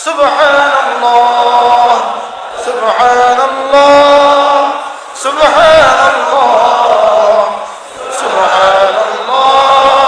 সুবহানাল্লাহ সুবহানাল্লাহ সুবহানাল্লাহ সুবহানাল্লাহ সুবহানাল্লাহ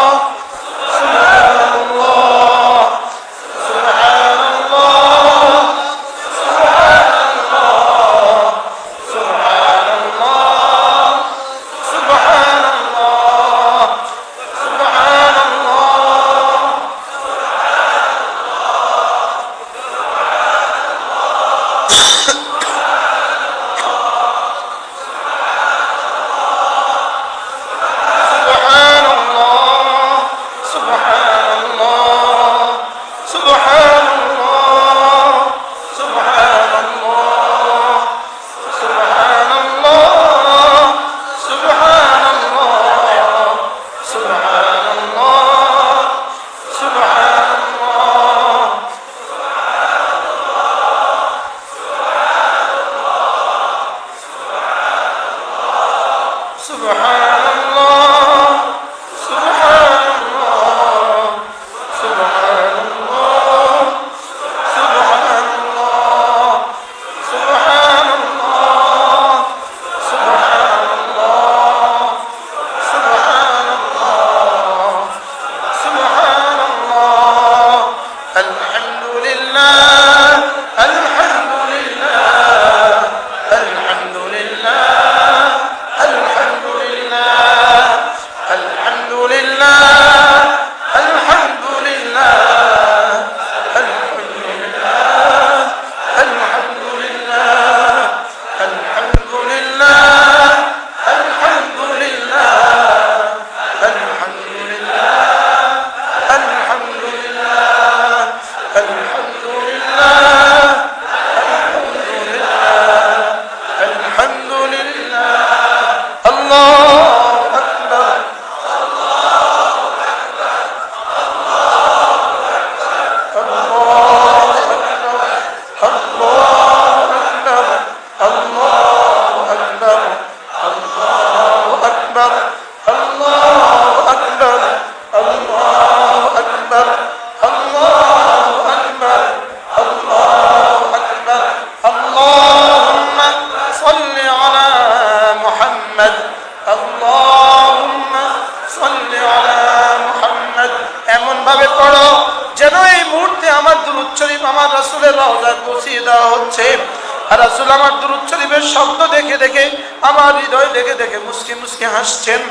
রাসূল আমার দুরূদ শরীফের শব্দ দেখে দেখে আমার হৃদয় দেখে দেখে মুস্কি মুস্কি হাসছেন।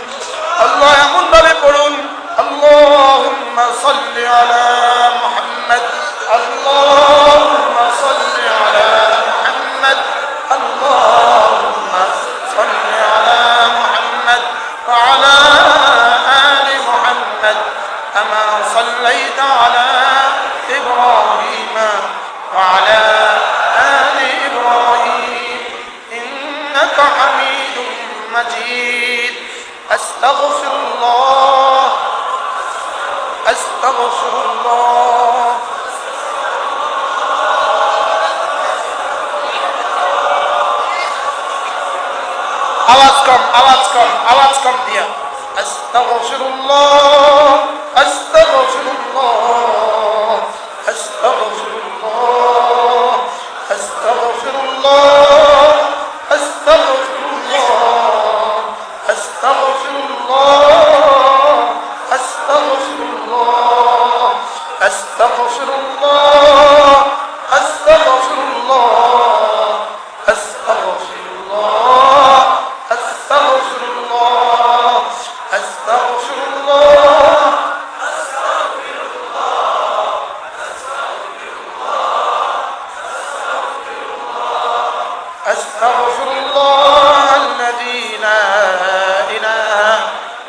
আল্লাহ এমন ভাবে পড়ুন, আল্লাহুম্মা সাল্লি আলা মুহাম্মদ, আল্লাহুম্মা সাল্লি আলা মুহাম্মদ, আল্লাহুম্মা সাল্লি আলা মুহাম্মদ ওয়া আলা আলি মুহাম্মদ কামা সাল্লাইতা আলা ইব্রাহিম ওয়া আলা حميد مجيد أستغفر الله أستغفر الله आवाज कम दिया أستغفر الله أستغفر الله أستغفر الله أستغفر الله أستغفر الله أستغفر الله أستغفر الله أستغفر الله أستغفر الله أستغفر الله أستغفر الله أستغفر الله أستغفر الله الذي لا إله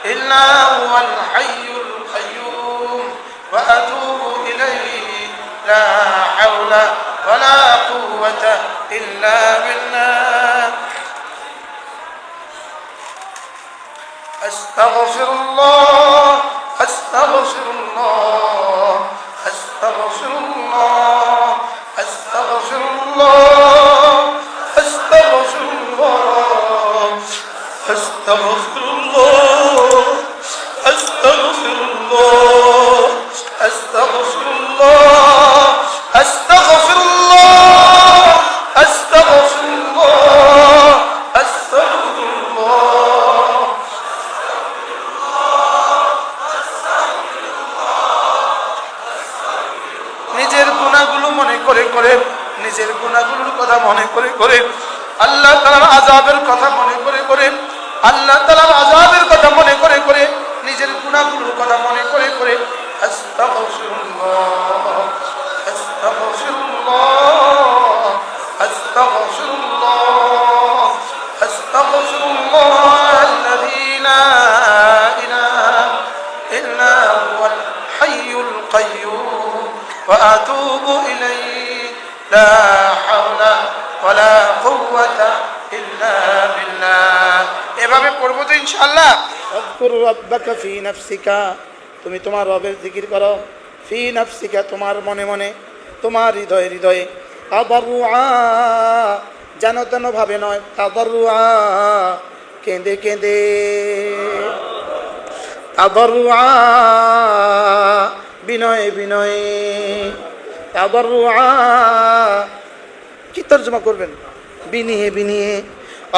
إلا هو الحي القيوم وأتوب إليه لا حول ولا قوة إلا بالله أستغفر الله أستغفر الله أستغفر الله أستغفر الله أستغفر الله أستغفر الله أستغفر الله أستغفر الله أستغفر গুনাহগুলো মনে করে করে, নিজের গুনাহগুলোর কথা মনে করে করে, আল্লাহ তাআলার আযাবের কথা মনে করে করে, আল্লাহ তাআলার আযাবের কথা মনে করে করে, নিজের গুনাহগুলোর কথা মনে করে করে আস্তাগফিরুল্লাহ আস্তাগফিরুল্লাহ আস্তাগফিরুল্লাহ আস্তাগফিরুল্লাহ আল্লাযী লা ইলাহা ইল্লা হুয়াল হাইয়ুল কাইয়্যুম ওয়া আতুবু ইলাইহি লা হাওলা ওয়ালা কুওয়াতা ইল্লা বিল্লাহ। এভাবে পড়বো তো ইনশাআল্লাহ। আযকুর রাব্বাকা ফি নাফসিকা, তুমি তোমার রবের জিকির করো। ফি নাফসিকা, তোমার মনে মনে, তোমার হৃদয়ে হৃদয়ে। তাদাররুআ, যেন তেন ভাবে নয়, তাদাররুআ, কেঁদে কেঁদে। তাদাররুআ, বিনয়ে বিনয়ে। তাদাররুআ, কি তর্জমা করবেন? বিনিয়ে বিনিয়ে।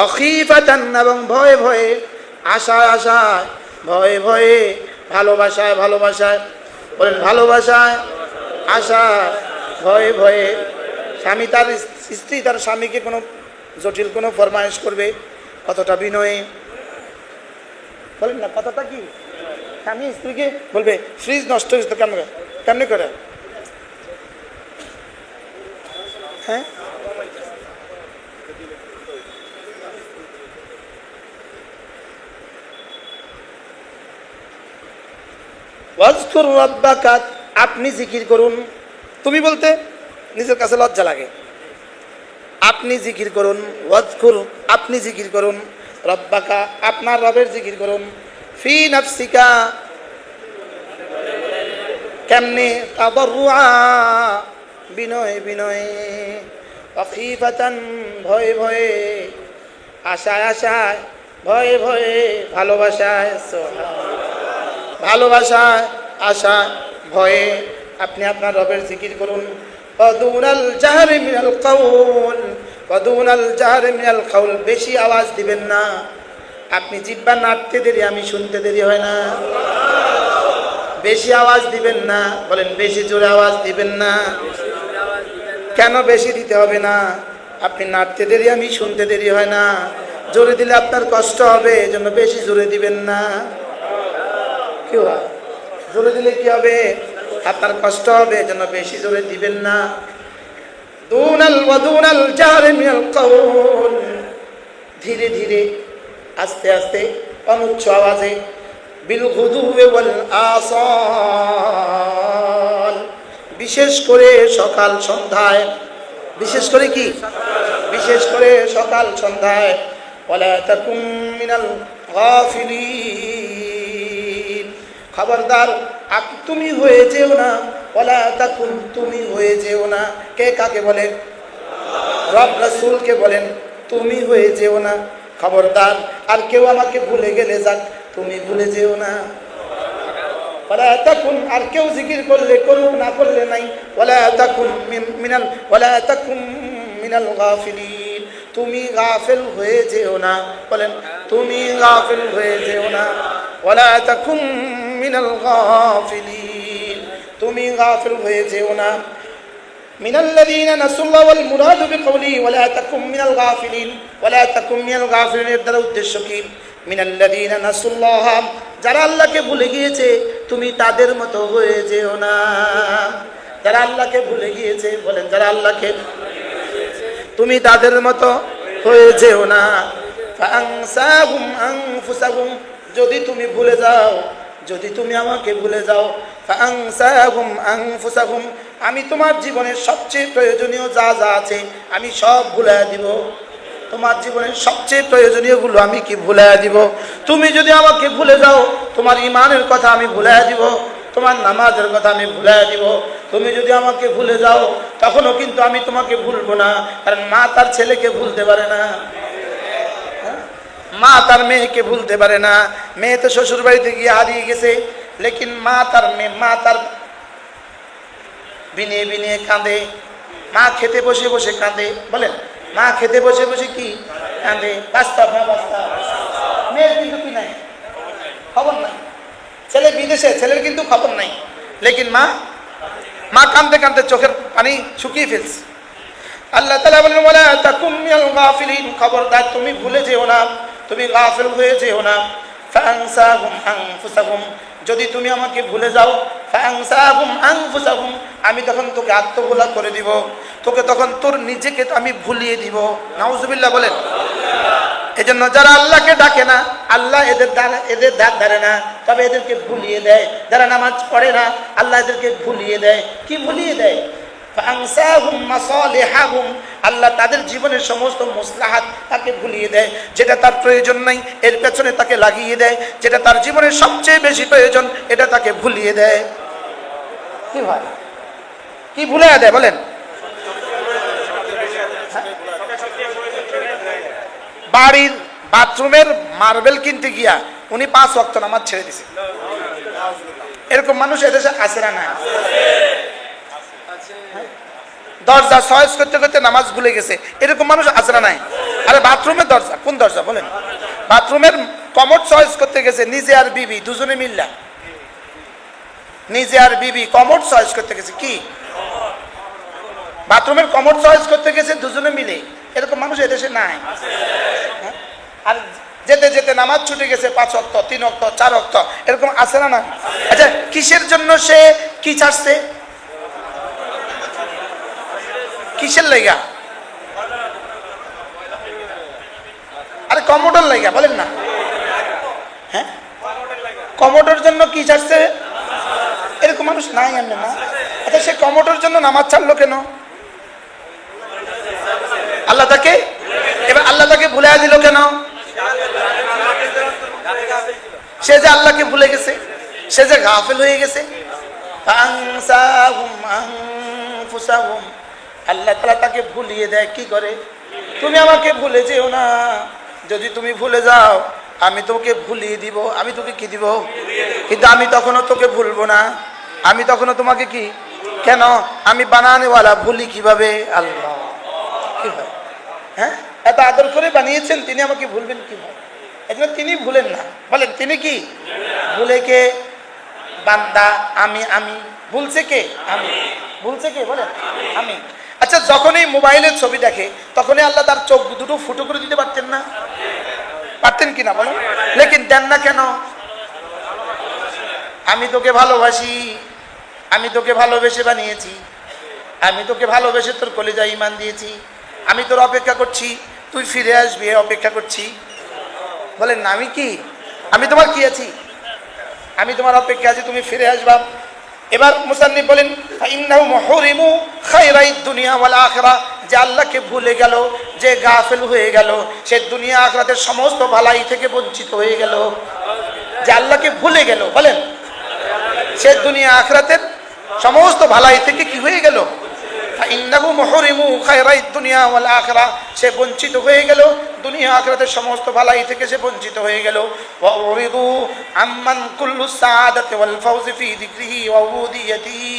অখিফাতান, এবং ভয়ে ভয়ে। আশায় আশায়, ভয়ে ভয়ে। ভালোবাসায় ভালোবাসায়, বলেন ভালোবাসায়, আশায়, ভয়ে ভয়ে। স্বামী তার স্ত্রী তার স্বামীকে কোনো জটিল কোনো ফরমায়েশ করবে, কতটা বিনয়ে। বলেন না, কতটা কি? স্বামী স্ত্রীকে বলবে ফ্রিজ নষ্ট হয়েছে তো কেমন কেমনি করে, হ্যাঁ? ওয়াজকুর রাব্বাকা, আপনি জিকির করুন। তুমি বলতে নিজের কাছে লজ্জা লাগে। আপনি জিকির করুন। ওয়াজকুর, আপনি জিকির করুন। রাব্বাকা, আপনার রবের জিকির করুন। ফি নাফসিকা, কেমনে? তাদাররুআ, বিনয়ে বিনয়ে। অখিফাতান, ভয়ে ভয়ে। আশায় আশায়, ভয়ে ভয়ে। ভালোবাসায়, ভালোবাসায়, আশা, ভয়ে। আপনি আপনার রবের জিকির করুন। ওয়াদুনাল জাহরি মিনাল কাউল, ওয়াদুনাল জাহরি মিনাল কাউল, বেশি আওয়াজ দিবেন না। আপনি জিহ্বা নাড়তে দেরি, আমি শুনতে দেরি হয় না। বেশি আওয়াজ দিবেন না। বলেন বেশি জোরে আওয়াজ দিবেন না। কেন বেশি দিতে হবে না? আপনি নাড়তে দেরি, আমি শুনতে দেরি হয় না। জোরে দিলে আপনার কষ্ট হবে, এজন্য বেশি জোরে দিবেন না। কি হয়? জোরে দিলে কি হবে? আপনার কষ্ট হবে, এজন্য বেশি জোরে দিবেন না। দুনাল ওয়াদুনাল জাহরি মিনাল কাউল, ধীরে ধীরে, আস্তে আস্তে, অনুচ্চ আওয়াজে। বিল গুদুওয়ি ওয়াল আসাল, বিশেষ করে সকাল সন্ধ্যায়। বিশেষ করে কি? বিশেষ করে সকাল সন্ধ্যায়। ওয়ালা তাকুম মিনাল গাফিলিন, খবরদার তুমি হয়ে যেও না। ওয়ালা তাকুন, তুমি হয়ে যেও না। কে কাকে বলে? রব রাসূলকে বলেন তুমি হয়ে যেও না, খবরদার। আর কেউ আমাকে ভুলে গেলে যাক, তুমি ভুলে যেও না। ওয়ালা তাকুন, আর কেউ জিকির করলে করুক, না করলে নাই। ওয়ালা তাকুন মিনাল গাফিলিন, তুমি গাফিল হয়ে যেও না। বলেন তুমি গাফিল হয়ে যেও না। ওয়ালা তাকুন মিনাল গাফিলিন, তুমি গাফিল হয়ে যেও না। মিনাল্লাযীনা নাসুল্লাহ ওয়াল মুরাদু বিকাউলি ওয়ালা তাকুম মিনাল গাফিলিন, ওয়ালা তাকুম মিনাল গাফিলিন এর দ্বারা উদ্দেশ্য কি? মিনাল্লাযীনা নাসুল্লাহ, যারা আল্লাহকে ভুলে গিয়েছে, তুমি তাদের মতো হয়ে যেও না। যারা আল্লাহকে ভুলে গিয়েছে, বলেন যারা আল্লাহকে, তুমি তাদের মতো হয়ে যেও না। ফাআনসাহুম আনফুসাহুম, যদি তুমি ভুলে যাও, যদি তুমি আমাকে ভুলে যাও। ফাআনসাহুম আনফুসাহুম, আমি তোমার জীবনের সবচেয়ে প্রয়োজনীয় যা যা আছে আমি সব ভুলাইয়া দিব। তোমার জীবনের সবচেয়ে প্রয়োজনীয়গুলো আমি কি ভুলাইয়া দিব। তুমি যদি আমাকে ভুলে যাও, তোমার ইমানের কথা আমি ভুলাইয়া দিব, তোমার নামাজের কথা আমি ভুলাইয়া দিব। তুমি যদি আমাকে ভুলে যাও, তখনও কিন্তু আমি তোমাকে ভুলবো না। কারণ মা তার ছেলেকে ভুলতে পারে না, মা তার মেয়েকে ভুলতে পারে না। মেয়ে তো শ্বশুর বাড়িতে গিয়ে হারিয়ে গেছে, লেকিন মা তার বিনিয়ে বিনিয়ে কাঁদে। মা খেতে বসে বসে কাঁদে। বলেন মা খেতে বসে বসে কি কাঁদে? বাস্তব না বাস্তব? মেয়ের কিন্তু কি নাই, খবর নাই। ছেলে বিদেশে, ছেলের কিন্তু খবর নাই, লেকিন মা কাঁদতে কাঁদতে চোখের পানি শুকিয়ে ফেলছে। আল্লাহ তাআলা বলেন ওয়ালা তাকুম মিনাল গাফিলিন, খবরদার তুমি ভুলে যেও না, তুমি গাফিল হয়ে যেও না। ফাআনসাহুম আনফুসাহুম, যদি তুমি আমাকে ভুলে যাও, ফাআনসাহুম আনফুসাহুম, আমি তখন তোকে আত্মভোলা করে দিব, তোকে তখন তোর নিজেকে আমি ভুলিয়ে দিব। নাউজুবিল্লাহ বলেন। এজন্য যারা আল্লাহকে ডাকে না, আল্লাহ এদের ধার ধারে না, তবে এদেরকে ভুলিয়ে দেয়। যারা নামাজ পড়ে না, আল্লাহ এদেরকে ভুলিয়ে দেয়। কি ভুলিয়ে দেয়? ফাআনসাহুম মাসালিহাহুম, আল্লাহ তাদের জীবনের সমস্ত মাসলাহাত তাকে ভুলিয়ে দেয়। যেটা তার প্রয়োজন নাই এর পেছনে তাকে লাগিয়ে দেয়, যেটা তার জীবনের সবচেয়ে বেশি প্রয়োজন এটা তাকে ভুলিয়ে দেয়। কি ভাই, কি ভুলিয়ে দেয় বলেন? বাড়ির বাথরুমের মার্বেল কিনতে গিয়া উনি 5 ওয়াক্ত নামাজ ছেড়ে দিছে। এরকম মানুষ এদেশে আছে না? না। দরজা চয়েস করতে করতে নামাজ ভুলে গেছে, এরকম মানুষ আছে না? নাই। আরে বাথরুমের দরজা, কোন দরজা বলেন? বাথরুমের কমোড চয়েস করতে গেছে নিজে আর বিবি দুজনে মিল্লা, নিজে আর বিবি কমোড চয়েস করতে গেছে। কি বাথরুমের কমোড চয়েস করতে গেছে দুজনে মিলে, এরকম মানুষ এদেশে নাই। আর যেতে যেতে নামাজ ছুটে গেছে 5 ওয়াক্ত, 3 ওয়াক্ত, 4 ওয়াক্ত, এরকম আছে না? না। আচ্ছা, কিসের জন্য সে কি ছাড়ছে? কিসের লাইগা? আরে কমোডের লাইগা বলেন না। হ্যাঁ, কমোডের জন্য কি ছাড়ছে? এরকম মানুষ নাই এমনি না। আচ্ছা, সে কমোডের জন্য নামাজ ছাড়লো কেন? আল্লাহ তাকে, এবার আল্লাহ তাকে ভুলে দিল কেন? সে যে আল্লাহকে ভুলে গেছে, সে যে গাফিল হয়ে গেছে। আল্লাহ তাআলা তাকে ভুলিয়ে দেয়। কি করে? তুমি আমাকে ভুলে যেও না, যদি তুমি ভুলে যাও আমি তোকে ভুলিয়ে দিব। আমি তোকে কি দিব? কিন্তু আমি তখনও তোকে ভুলবো না, আমি তখনও তোমাকে কি, কেন? আমি বানানেওয়ালা, ভুলি কিভাবে? আল্লাহ। কি হয়? হ্যাঁ, এত আদর করে বানিয়েছেন, তিনি আমাকে ভুলবেন কিভাবে? এজন্য তিনি ভুলেন না। বলেন তিনি কি ভুলে? কে? বান্দা। আমি ভুলছে কে? আমি। ভুলছে কে? বলেন আমি। আচ্ছা, যখনই মোবাইলের ছবি দেখে তখনই আল্লাহ তার চোখ দুটো ফুটো করে দিতে পারতেন না? পারতেন কিনা বলেন? লেকিন দেন না কেন? আমি তোকে ভালোবাসি, আমি তোকে ভালোবেসে বানিয়েছি, আমি তোকে ভালোবেসে তোর কলিজায় ঈমান দিয়েছি, আমি তোর অপেক্ষা করছি, তুই ফিরে আসবি অপেক্ষা করছি। বলেন না আমি কি? আমি তোমার কি আছি? আমি তোমার অপেক্ষা আছি, তুমি ফিরে আসবা। এবার মুসান্নিফ বলেন ইন্নাহু মুহরিমু খায়রাইদ দুনিয়া ওয়াল আখিরা, যে আল্লাহকে ভুলে গেল, যে গাফিল হয়ে গেল, সে দুনিয়া আখিরাতের সমস্ত ভালাই থেকে বঞ্চিত হয়ে গেল। যে আল্লাহকে ভুলে গেল, বলেন, সে দুনিয়া আখিরাতের সমস্ত ভালাই থেকে কি হয়ে গেল? ইন্নাহু মুহরিমু খায়রাইদ দুনিয়া ওয়াল আখিরা, সে বঞ্চিত হয়ে গেল, দুনিয়া আখিরাতের সমস্ত ভালাই থেকে সে বঞ্চিত হয়ে গেল। ওয়া উরিদু আম্মান কুল্লু সাআদাতি ওয়াল ফাওজি ফি যিকরিহি ওয়া উবুদিয়াতিহি,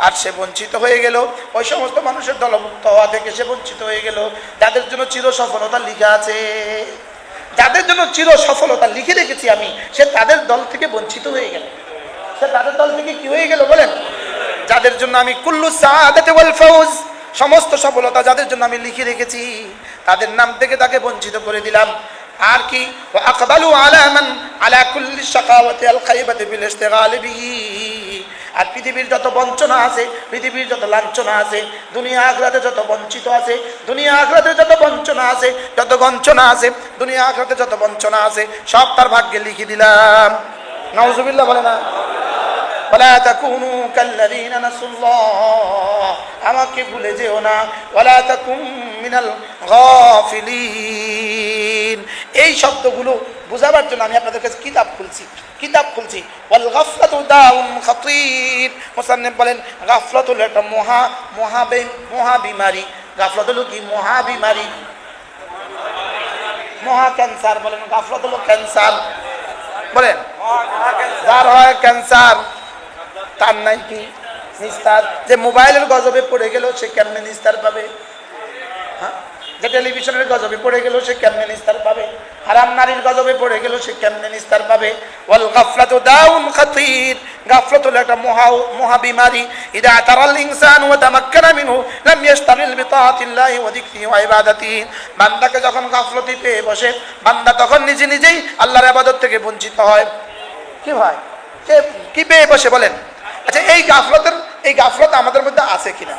আর সে বঞ্চিত হয়ে গেল ওই সমস্ত মানুষের দলভুক্ত হওয়া থেকে সে বঞ্চিত হয়ে গেল যাদের জন্য চির সফলতা লিখা আছে। যাদের জন্য চির সফলতা লিখে রেখেছি আমি, সে তাদের দল থেকে বঞ্চিত হয়ে গেল। সে তাদের দল থেকে কি হয়ে গেল? বলেন, যাদের জন্য আমি কুল্লু সাআদাতি ওয়াল ফাওজ, সমস্ত সফলতা যাদের জন্য আমি লিখে রেখেছি, তাদের নাম থেকে তাকে বঞ্চিত করে দিলাম। আর কি? ওয়া আকবালু আলা মান আলা কুল্লি শাকাওয়াতি আল খাইবাতি বিল ইশতিগাল বিহি, আর পৃথিবীর যত বঞ্চনা আছে, পৃথিবীর যত লাঞ্ছনা আছে, দুনিয়া আখিরাতে যত বঞ্চিত আছে, দুনিয়া আখিরাতে যত বঞ্চনা আছে, যত গঞ্চনা আছে, দুনিয়া আখিরাতে যত বঞ্চনা আছে, সব তার ভাগ্যে লিখে দিলাম। নাউজুবিল্লাহ বলে না? ওয়ালা তাকুনু কাল্লাযীনা নাসুল্লাহ, আমাকে ভুলে যেও না। ওয়ালা তাকুম মিনাল গাফিলিন, এই শব্দগুলো বোঝাবার জন্য আমি আপনাদের কাছে কিতাব খুলছি। ওয়াল গাফলাতু দাউন খাতীর, মুসান্নিফ বলেন গাফলাত হলো একটা মহা বিমারি। গাফলাত হলো কি? মহা বিমারি, মহা ক্যান্সার। বলেন গাফলাত হলো ক্যান্সার। বলেন যার হয় ক্যান্সার তার নাই কি নিস্তার? যে মোবাইলের গজবে পড়ে গেল সে কেমনে নিস্তার পাবে? হ্যাঁ, যে টেলিভিশনের গজবে পড়ে গেল সে কেমনে নিস্তার পাবে? হারাম নারীর গজবে পড়ে গেল সে কেমনে নিস্তার পাবে? ওয়াল গাফলাতু দাউন খাতির, গাফলাত হলো একটা মহা বিমারি। ইদা তারাল ইনসান ওয়া তামাক্কানা মিনহু লাম ইস্তাগিল বিতাআতিল্লাহি ওয়া যিকরিহি ওয়া ইবাদাতিহি। বান্দাকে যখন গাফলতি পেয়ে বসে, বান্দা তখন নিজে নিজেই আল্লাহর ইবাদত থেকে বঞ্চিত হয়। কি ভাই, কি পেয়ে বসে বলেন? আচ্ছা, এই গাফলত আমাদের মধ্যে আছে কিনা?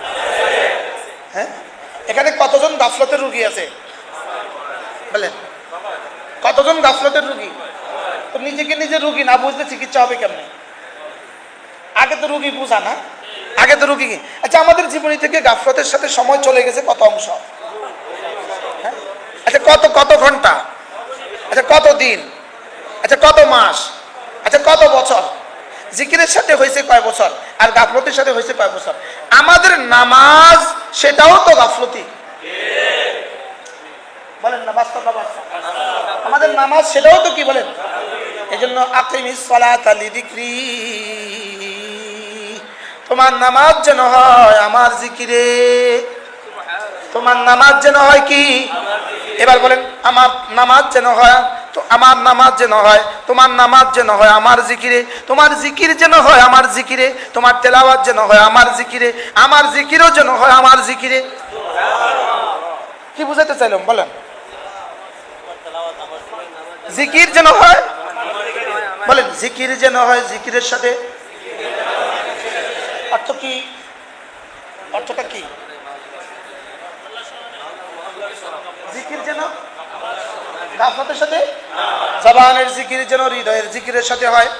হ্যাঁ, এখানে কতজন গাফলতের রোগী আছে বলেন? কতজন গাফলতের রোগী? তো নিজেকে নিজে রোগী না বুঝলে চিকিৎসা হবে কেমনে? আগে তো রোগী বুঝা না, আগে তো রোগী। আচ্ছা, আমাদের জীবনী থেকে গাফলতের সাথে সময় চলে গেছে কত অংশ? হ্যাঁ, আচ্ছা কত ঘন্টা? আচ্ছা কত দিন? আচ্ছা কত মাস? আচ্ছা কত বছর? জিকিরের সাথে হয়েছে কয় বছর আর গাফলতির সাথে হয়েছে কয় বছর? আমাদের নামাজ সেটাও তো গাফলতি, বলেন না? বাস্তব আমাদের নামাজ সেটাও তো কি বলেন? এই জন্য আকিমিস সালাতা লিযিকরি, তোমার নামাজ যেন হয় আমার জিকিরে। তোমার নামাজ যেন হয় কি? এবার বলেন, আমার নামাজ যেন হয়, তো আমার নামাজ যেন হয়, তোমার নামাজ যেন হয় আমার জিকিরে, তোমার জিকির যেন হয় আমার জিকিরে, তোমার তেলাওয়াত যেন হয় আমার জিকিরে, আমার জিকিরও যেন হয় আমার জিকিরে। কি বুঝাইতে চাইলাম বলেন? জিকির যেন হয়, বলেন জিকির যেন হয়, জিকিরের সাথে অর্থ কি? অর্থটা কি? জিকির যেন গাফলতের সাথে, জবানের জিকির যেন হৃদয়ের জিকিরের সাথে হয়।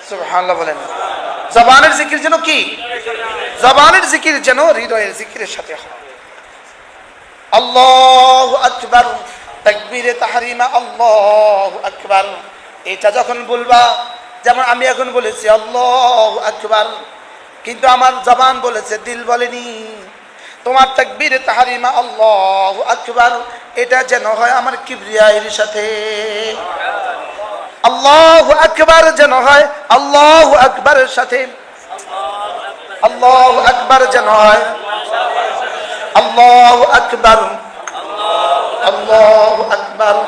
সুবহানাল্লাহ বলেন। জবানের জিকির যেন কি? জবানের জিকির যেন হৃদয়ের জিকিরের সাথে হয়। আল্লাহু আকবার, তাকবীরে তাহরিমা আল্লাহু আকবার, এটা যখন বলবা, যেমন আমি এখন বলেছি আল্লাহু আকবার, কিন্তু আমার জবান বলেছে, দিল বলেনি। তোমার তাকবীরে তাহরিমা আল্লাহু আকবার এটা যেন হয় আমার কিবরিয়ার সাথে। আল্লাহু আকবার যেন হয় আল্লাহু আকবারের সাথে। আল্লাহু আকবার যেন হয় আল্লাহু আকবার, আল্লাহু আকবার,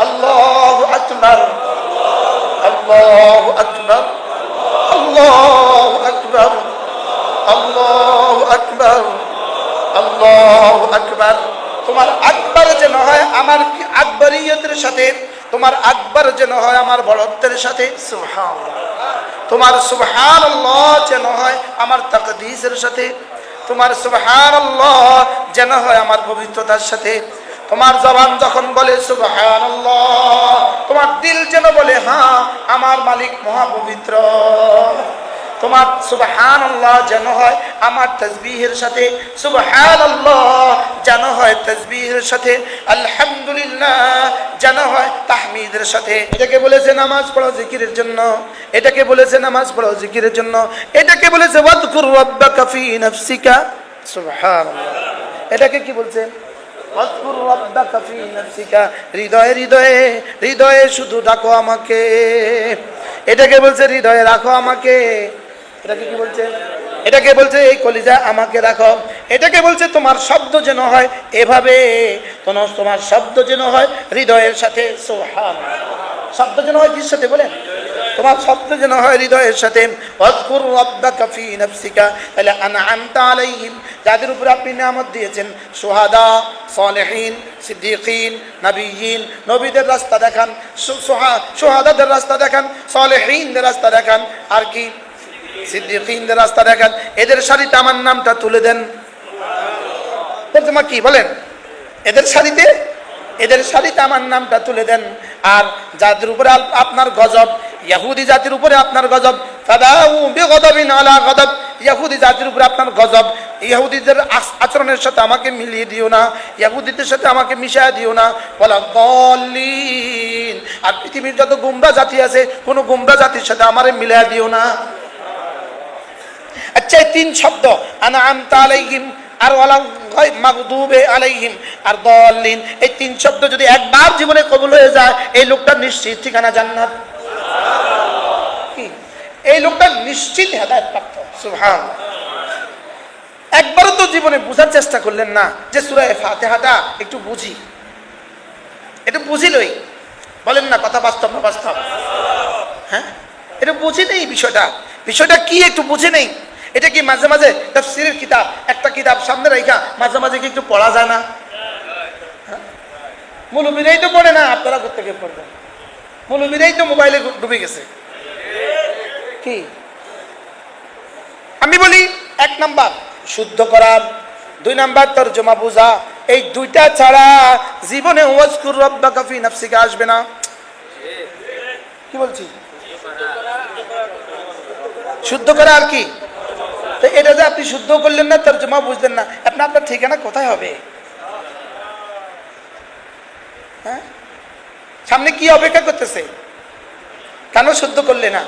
আল্লাহু আকবার, আল্লাহু আকবার, আল্লাহু আকবার, আল্লাহু আকবার, আল্লাহু আকবার। তোমার আকবার যেন হয় আমার আকবরিয়তের সাথে, তোমার আকবার যেন হয় আমার বড়ত্বের সাথে। সুবহানাল্লাহ। তোমার সুবহানাল্লাহ যেন হয় আমার তাকদীসের সাথে, তোমার সুবহানাল্লাহ যেন হয় আমার পবিত্রতার সাথে। তোমার জবান যখন বলে সুবহানাল্লাহ, তোমার দিল যেন বলে হ্যাঁ আমার মালিক মহাপবিত্র। তোমার সুবহানাল্লাহ যেন হয় আমার তাসবিহের সাথে, সুবহানাল্লাহ যেন হয় তাসবিহের সাথে, আলহামদুলিল্লাহ যেন হয় তাহমিদের সাথে। এটাকে বলেছে নামাজ পড়ো জিকিরের জন্য, এটাকে বলেছে নামাজ পড়ো জিকিরের জন্য, এটাকে বলেছে ওয়াযকুর রাব্বাকা ফি নাফসিকা। সুবহানাল্লাহ। এটাকে কি বলছে? ওয়াযকুর রাব্বাকা ফি নাফসিকা, হৃদয়ে হৃদয়ে হৃদয়ে শুধু ডাকো আমাকে। এটাকে বলছে হৃদয়ে রাখো আমাকে। এটাকে কি বলছে? এটাকে বলছে এই কলিজা আমাকে রাখো। এটাকে বলছে তোমার শব্দ যেন হয় এভাবে, তোমার শব্দ যেন হয় হৃদয়ের সাথে। সুবহানাল্লাহ। শব্দ যেন হয় কিসের সাথে বলেন? তোমার শব্দ যেন হয় হৃদয়ের সাথে। ওয়াযকুর রাব্বাকা ফি নাফসিকা, তাহলে আনআমতা আলাইহিম, যাদের উপর আপনি নিয়ামত দিয়েছেন, শুহাদা, সালেহিন, সিদ্দিকিন, নবিয়্যিন, নবীদের রাস্তা দেখান, শুহাদাদের রাস্তা দেখান, সালেহিনদের রাস্তা দেখান, আর কি সিদ্দিকিনদের রাস্তা দেখান। এদের সারিতে আমার নামটা তুলে দেন। তর্জমা কি বলেন? এদের সারিতে আমার নামটা তুলে দেন। আর যাদের উপরে আপনার গজব, ইহুদি জাতির উপরে আপনার গজব, ফাদাউ বিগদাবিন আলা গদব, ইহুদি জাতির উপরে আপনার গজব, ইহুদিদের আচরণের সাথে আমাকে মিলিয়ে দিও না, ইহুদিদের সাথে আমাকে মিশিয়ে দিও না। ওয়ালা দাল্লিন, আর পৃথিবীর যত গুমরা জাতি আছে কোনো গুমরা জাতির সাথে আমারে মিলিয়ে দিও না। আচ্ছা, এই তিন শব্দ আনআমতা আলাইহিম আর ওয়ালা মাগদুবে আলাইহিম আর দাল্লিন, এই তিন শব্দ যদি একবার জীবনে কবুল হয়ে যায়, এই লোকটার নিশ্চিত ঠিকানা জান্নাত। কি? এই লোকটা নিশ্চিত হেদায়েত প্রাপ্ত। সুবহানাল্লাহ। একবারও তো জীবনে বুঝার চেষ্টা করলেন না যে সূরা ফাতিহাটা একটু বুঝি, একটু বুঝিলই? বলেন না, কথা বাস্তব না বাস্তব? হ্যাঁ, এটা বুঝি নেই বিষয়টা। বিষয়টা কি একটু বুঝে নেই? এটা কি মাঝে মাঝে তাফসীরের কিতাব, একটা কিতাব সামনে রাখা মাঝে মাঝে কি একটু পড়া যায় না? মৌলবীরাই তো পড়ে না, আপনারা কোত্থেকে পড়বেন? মৌলবীরাই তো মোবাইলে ডুবে গেছে। কি আমি বলি, 1 নাম্বার শুদ্ধ করা, 2 নাম্বার তরজমা বোঝা। এই দুইটা ছাড়া জীবনে ওয়াজকুর রাব্বাকা ফি নাফসিকা আসবে না। কি বলছি? শুদ্ধ করা আর কি? তো এটা যে আপনি শুদ্ধ করলেন না, তরজমা বুঝলেন না, আপনার ঠিকানা কোথায় হবে? হ্যাঁ, সামনে কি অপেক্ষা করতেছে? কেন শুদ্ধ করলে না?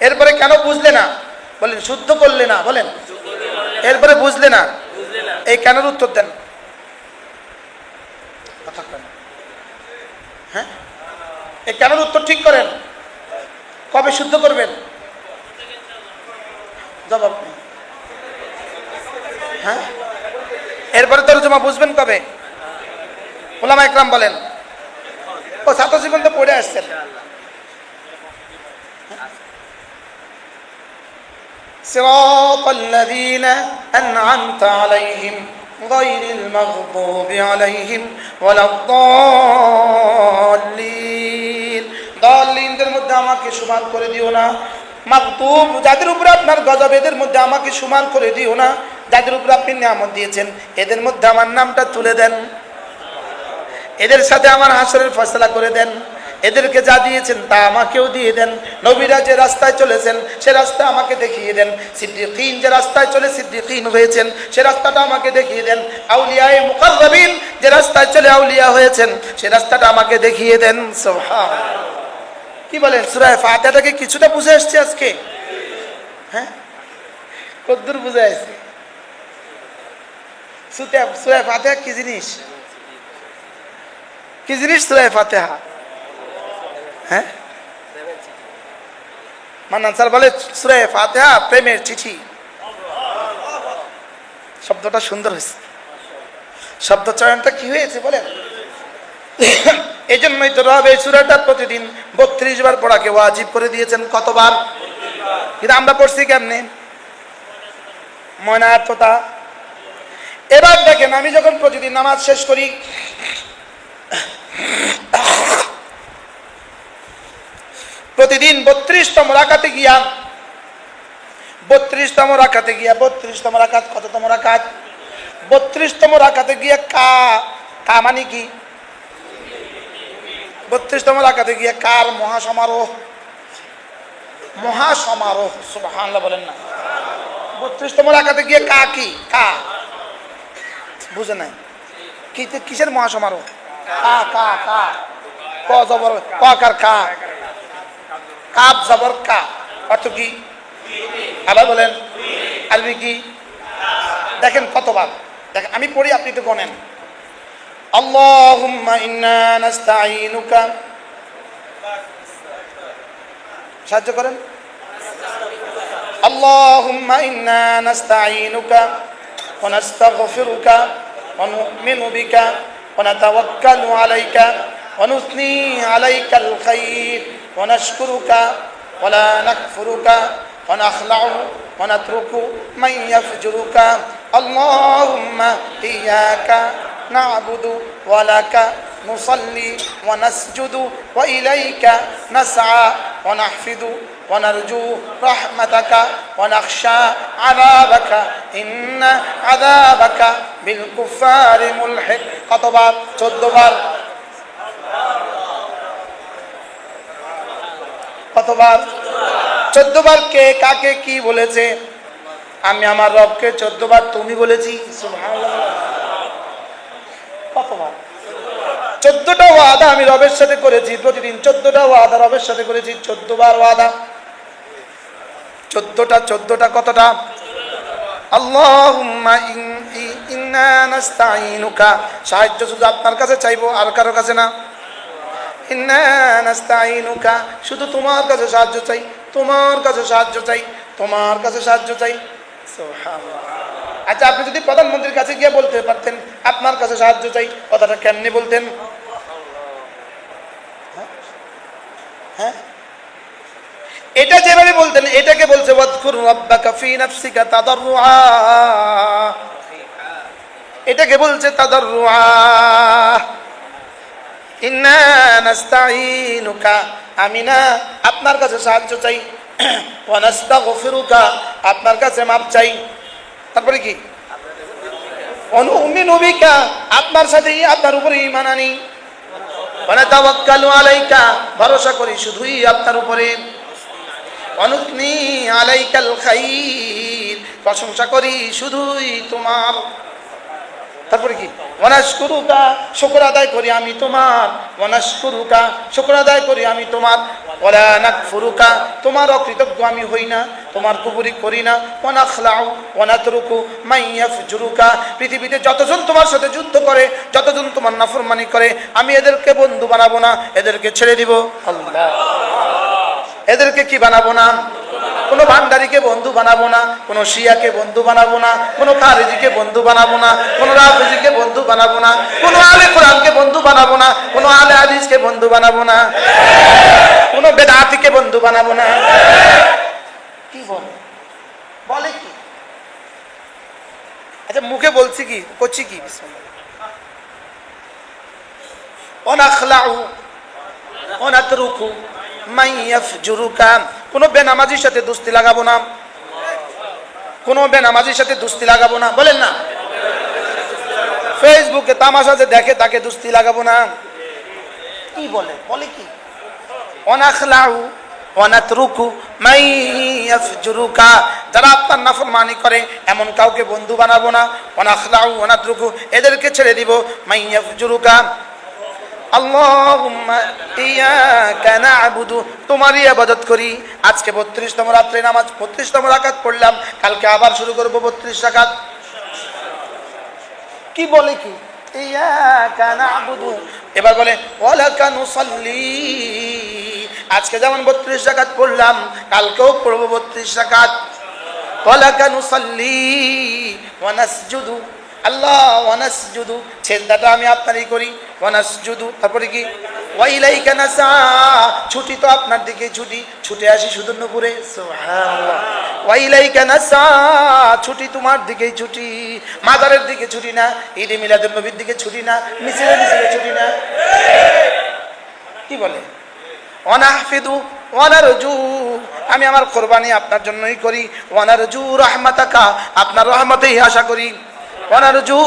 এরপরে কেন বুঝলে না? বলেন, শুদ্ধ করলে না, বলেন, এরপরে বুঝলে না, এই কেনর উত্তর দেন। হ্যাঁ, এই কেনর উত্তর ঠিক করেন। কবে শুদ্ধ করবেন? জবাব নেই। হ্যাঁ, এরপরে তরজমা বুঝবেন কবে? উলামা ইকরাম বলেন। ও ছাত্র জীবন তো পড়ে আসছেন। সিরাতাল্লাযীনা আন'আমতা আলাইহিম গায়রিল মাগদুবি আলাইহিম ওয়ালাদ-দাল্লিন। দাল্লিনদের মধ্যে আমাকে সুমার করে দিও না। মাগদুব, যাদের উপরে আপনার গজব, এদের মধ্যে আমাকে সুমার করে দিও না। যাদের উপরে আপনি নিয়ামত দিয়েছেন, এদের মধ্যে আমার নামটা তুলে দেন। এদের সাথে আমার হাসরের ফয়সালা করে দেন। এদেরকে যা দিয়েছেন তা আমাকেও দিয়ে দেন। নবীরা যে রাস্তায় চলেছেন সে রাস্তা আমাকে দেখিয়ে দেন। সিদ্দিকীন যে রাস্তায় চলে সিদ্দিকীন হয়েছেন সে রাস্তাটা আমাকে দেখিয়ে দেন। আউলিয়ায়ে মুকাররাবিন যে রাস্তায় চলে আউলিয়া হয়েছেন সে রাস্তাটা আমাকে দেখিয়ে দেন। সুবহানাল্লাহ। কি বলেন, সূরা ফাতিহাটাকে কিছুটা বুঝে আসছে আজকে? হ্যাঁ, কতদূর বুঝে আসছে? সূরা ফাতিহা কি জিনিস? কি জিনিস সূরা ফাতিহা? হ্যাঁ, মান্নান স্যার বলে সূরা ফাতিহা প্রেমের চিঠি। শব্দটা সুন্দর হয়েছে, শব্দ চয়নটা কি হয়েছে বলেন? এই জন্যই তো রব এই সূরাটা প্রতিদিন 32 বার পড়াকে ওয়াজিব করে দিয়েছেন। কতবার? কিন্তু আমরা পড়ছি কেমনে? ময়নার্থতা। এবার দেখেন, আমি যখন প্রতিদিন নামাজ শেষ করি, প্রতিদিন 32তম রাকাতে গিয়া 32তম রাকাত কততম রাকাত? 32তম রাকাতে গিয়া কা মানে কি? 32তম রাকাতে গিয়া কার মহাসমারোহ। সুবহানাল্লাহ বলেন না। 32তম রাকাতে গিয়ে কা কি? কা বুঝে নাই? কিসের মহাসমারোহ? কা কা কা ক জবর ক কার কা, কাব জবর কা, অর্থ কি? আবার বলেন, আরবি কি? দেখেন কতবার। দেখেন আমি পড়ি, আপনি তো গণেন। আল্লাহুম্মা ইন্না নাস্তাঈনুকা, সাহায্য করেন। আল্লাহুম্মা ইন্না নাস্তাঈনুকা ওয়া নাস্তাগফিরুকা ওয়া নু'মিনু বিকা ওয়া নাতাওয়াক্কালু আলাইকা ওয়া নুসনি আলাইকাল খায়র ওয়া নাশকুরুকা ওয়া লা নাকফুরুকা ওয়া নাখলাউ ওয়া নাতরুকু মান ইয়াফজুরুকা। আল্লাহুম্মা ইয়্যাকা না'বুদু ওয়া লাকা নুসাল্লি ওয়া নাসজুদু ওয়া ইলাইকা নাসআ ওয়া নাহফিদু ওয়া নারজু রাহমাতাকা ওয়া নাখশা আযাবাকা ইন্না আযাবাকা বিল কুফারি মুলহিক। কতবার? 14 বার। কতবার? 14 বার। কে কাকে কি বলেছে? আমি আমার রবকে 14 বার তুমি বলেছি। সুবহানাল্লাহ। কতবার? 14টা ওয়াদা আমি রবের সাথে করেছি প্রতিদিন। 14টা ওয়াদা রবের সাথে করেছি, 14 বার ওয়াদা। 14টা কতটা? আল্লাহুম্মা ইন্না নাস্তাঈনুকা, সাহায্য শুধু আপনার কাছে চাইবো, আর কারো কাছে না। ইন্না নাস্তাঈনুকা, শুধু তোমার কাছে সাহায্য চাই, তোমার কাছে সাহায্য চাই, তোমার কাছে সাহায্য চাই। সুবহানাল্লাহ। আচ্ছা, আপনি যদি প্রধানমন্ত্রীর কাছে গিয়ে বলতে পারতেন আপনার কাছে সাহায্য চাই, কথাটা কেমনি বলতেন? হ্যাঁ, এটা যেভাবে বলতেন, এটাকে বলছে ওয়াজকুর রাব্বাকা ফি নাফসিকা তাদাররুআ, এটাকে বলছে তাদাররুআ। ইন্না নাস্তাঈনুকা, আমি না আপনার কাছে সাহায্য চাই, ওয়া নাস্তাগফিরুকা, আপনার কাছে মাপ চাই। তারপরে কি? ওয়া নুমিনু বিকা, আপনার সাথেই আপনার উপরে ঈমান আনি। ওয়া নাতাওয়াক্কালু আলাইকা, ভরসা করি শুধুই আপনার উপরে। ওয়া নুথনি আলাইকাল খাইর, প্রশংসা করি শুধুই তোমার। তারপরে কি? ওয়ানাশকুরুকা, শুকর আদায় করি আমি তোমার। ওয়ানাশকুরুকা, শুকর আদায় করি আমি তোমার। ওয়ালা নাকফুরুকা, তোমার অকৃতজ্ঞ আমি হই না, তোমার কুফরি করি না। ওয়ানাখলাউ ওয়ানাতরুকু মান ইয়াফজুরুকা, পৃথিবীতে যতজন তোমার সাথে যুদ্ধ করে, যতজন তোমার নাফরমানি করে, আমি এদেরকে বন্ধু বানাবো না, এদেরকে ছেড়ে দিব। আল্লাহ, এদেরকে কি বানাবো না? কোনো ভান্ডারিকে বন্ধু বানাবো না, কোনো শিয়াকে বন্ধু বানাবো না, কোনো খারেজিকে বন্ধু বানাবো না, কোনো রাফেজিকে বন্ধু বানাবো না, কোনো আলে কোরআনকে বন্ধু বানাবো না, কোনো আলে হাদিসকে বন্ধু বানাবো না, কোনো বেদাতিকে বন্ধু বানাবো না। কি বলে কি? আচ্ছা, মুখে বলছি কি, করছি কি? ওয়ানাখলাউ ওয়ানাতরুকু মান ইয়াফজুরুকা, কোনো বেনামাজির সাথে দোস্তি লাগাবো না, কোনো বেনামাজির সাথে দোস্তি লাগাবো না। বলেন না, ফেসবুকে তামাশা যে দেখে তাকে দোস্তি লাগাবো না। কি বলে কি? ওয়ানাখলাউ ওয়ানাতরুকু মান ইয়াফজুরুকা, যারা আপনার নাফরমানি করে এমন কাউকে বন্ধু বানাবো না। ওয়ানাখলাউ ওয়ানাতরুকু, এদেরকে ছেড়ে দিব। মান ইয়াফজুরুকা, আল্লাহুম্মা ইয়াকা না'বুদু, তোমারই ইবাদত করি। আজকে 32তম রাত্রে নামাজ, 32তম রাকাত পড়লাম, কালকে আবার শুরু করব 32 রাকাত। কি বলে কি? ইয়াকা না'বুদু, এবার বলে ওয়ালাকা নুসাল্লি, আজকে যেমন 32 রাকাত পড়লাম, কালকেও পড়ব 32 রাকাত। ওয়ালাকা নুসাল্লি ওয়া নাসজুদু, আল্লাহ ওয়া নাসজুদু, সেজদাটা আমি আপনারই করি। ওয়া নাসজুদু, তারপরে কি? ওয়া ইলাইকা নাসা, ছুটি তো আপনার দিকে ছুটি, ছুটে আসি শুধু নূপুরে। সুবহানাল্লাহ। ওয়া ইলাইকা নাসা, ছুটি তোমার দিকেই ছুটি, মাজারের দিকে ছুটি না, ঈদে মিলাদুন নবীর দিকে ছুটি না, মিছিলে মিছিলে ছুটি না। কি বলে? ওয়া নাহফিদু ওয়া নারজু, আমি আমার কুরবানি আপনার জন্যই করি। ওয়া নারজু রাহমাতাকা, আপনার রহমতেই আশা করি। ওয়ানারজু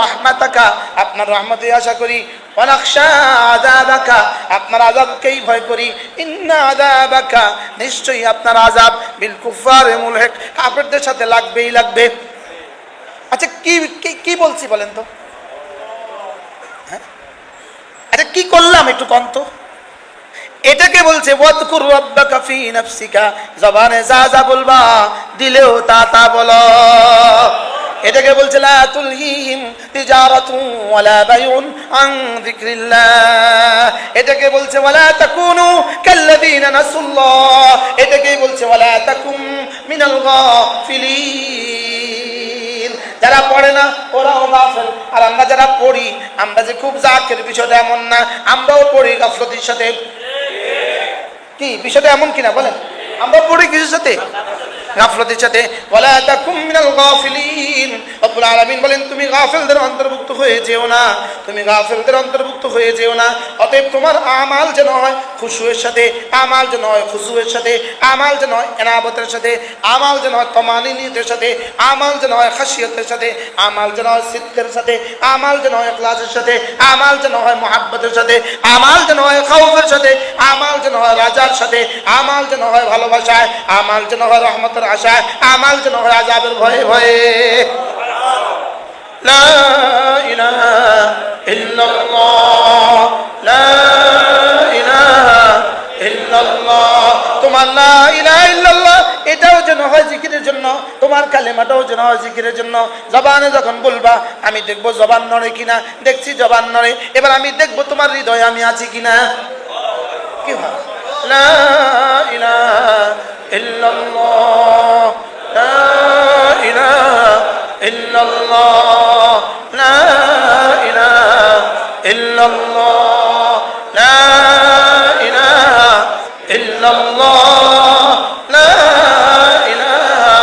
রাহমাতাকা, আপনার রহমতে আশা করি। ওয়ানাখশা আযাবাকা, আপনার আযাবকেই ভয় করি। ইন্না আযাবাকা, নিশ্চয়ই আপনার আযাব বিল কুফারে মুলহিক, কাফেরদের সাথে লাগবেই লাগবে। আচ্ছা, কি বলছি বলেন তো? হ্যাঁ, আচ্ছা কি করলাম একটু কোন তো? এটাকে বলছে ওয়াজকুর রাব্বাকা ফি নাফসিকা, জবানে যা যা বলবা, দিলেও তা তা বলো। এটাকে বলছে লা তুলহিহিম তিজারাতুন ওয়ালা বাইউন আন যিকরিল্লাহ, এটাকে বলছে ওয়ালা তাকুনু কাল্লাযীনা নাসুল্লাহ, এটাকেই বলছে ওয়ালা তাকুম মিনাল গাফিলিন, যারা পড়ে না ওরাও গাফেল। আর আমরা যারা পড়ি, আমরা যে খুব জাকের, বিষয়টা এমন না, আমরাও পড়ি গাফলতির সাথে। কি বিষয়টা এমন কিনা বলেন? আমরা পড়ি কিছুর সাথে, গাফলতির সাথে। ওয়ালা তাকুম মিনাল গাফিলিন, রব্বুল আলামিন বলেন তুমি গাফেলদের অন্তর্ভুক্ত হয়ে যেও না, তুমি গাফেলদের অন্তর্ভুক্ত হয়ে যেও না। অতএব তোমার আমাল যেন হয় খুশুয়ের সাথে, আমাল যেন হয় খুশুয়ের সাথে, আমাল যেন হয় ইনাবতের সাথে, আমাল যেন হয় তমানিনিয়তের সাথে, আমাল যেন হয় খাশিয়তের সাথে, আমাল যেন হয় সিদকের সাথে, আমাল যেন হয় ইখলাসের সাথে, আমাল যেন হয় মুহাব্বতের সাথে, আমাল যেন হয় খাউফের সাথে, আমাল যেন হয় রাজার সাথে, আমাল যেন হয় ভালোবাসায়, আমাল যেন হয় রহমতের আশায়, আমাল যেন হয় আযাবের ভয়ে ভয়ে। লা ইলাহা ইল্লাল্লাহ, লা ইলাহা ইল্লাল্লাহ, তোমার লা ইলাহা ইল্লাল্লাহ এটাও যেন হয় জিকিরের জন্য, তোমার কালেমাটাও যেন হয় জিকিরের জন্য। জবানে যখন বলবা, আমি দেখবো জবান নড়ে কিনা, দেখছি জবান নড়ে, এবার আমি দেখবো তোমার হৃদয়ে আমি আছি কিনা। কি হয়? লা ইলাহা ইল্লাল্লাহ, লা ইলাহা ইল্লাল্লাহ লা ইলাহা ইল্লাল্লাহ লা ইলাহা ইল্লাল্লাহ লা ইলাহা